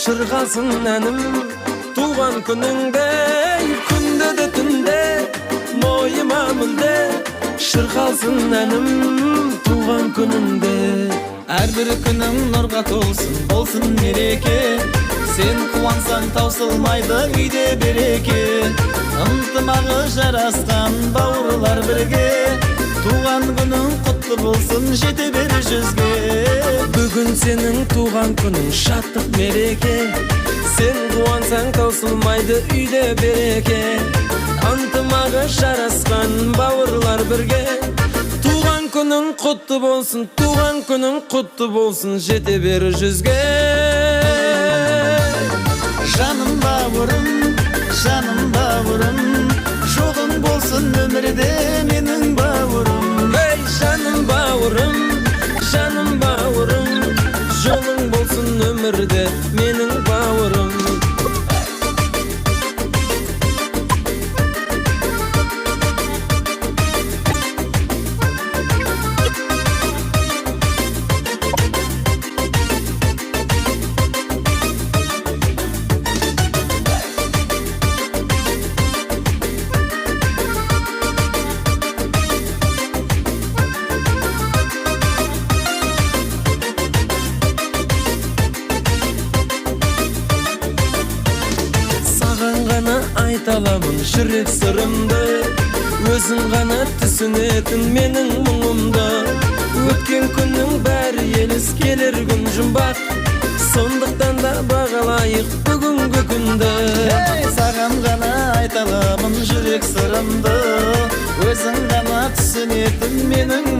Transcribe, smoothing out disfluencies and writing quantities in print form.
шырқалсын әнім туған күніңде, күнде де түнде мойыма мүлде шырқалсын әнім туған күніңде. Әрбір күнің нұрға толсын, болсын мереке, сен қуансаң таусылмайды үйде береке. Ынтымағы жарасқан бауырлар бірге, туған күнің құтты болсын, жете бер жүзге. Бүгін сенің туған күнің шаттық мереке, сен қуансаң таусылмайды үйде береке. Ынтымағы жарасқан бауырлар бірге, туған күнің құтты болсын, туған күнің құтты болсын, жете бер жүзге. Жаным бауырым, жаным бауырым, жоғың болсын өмірде менің бауырым. Ей жаным бауырым, жаным бауырым, жолың болсын өмірде менің бауырым. Айталамын жүрек сырымды, өзің ғана түсінетін менің мұңымды. Өткен күннің бәрі елес, келер күн жұмбақ, сондықтан да бағалайық бүгінгі күнді. Саған ғана айталамын жүрек сырымды, өзің ғана түсінетін менің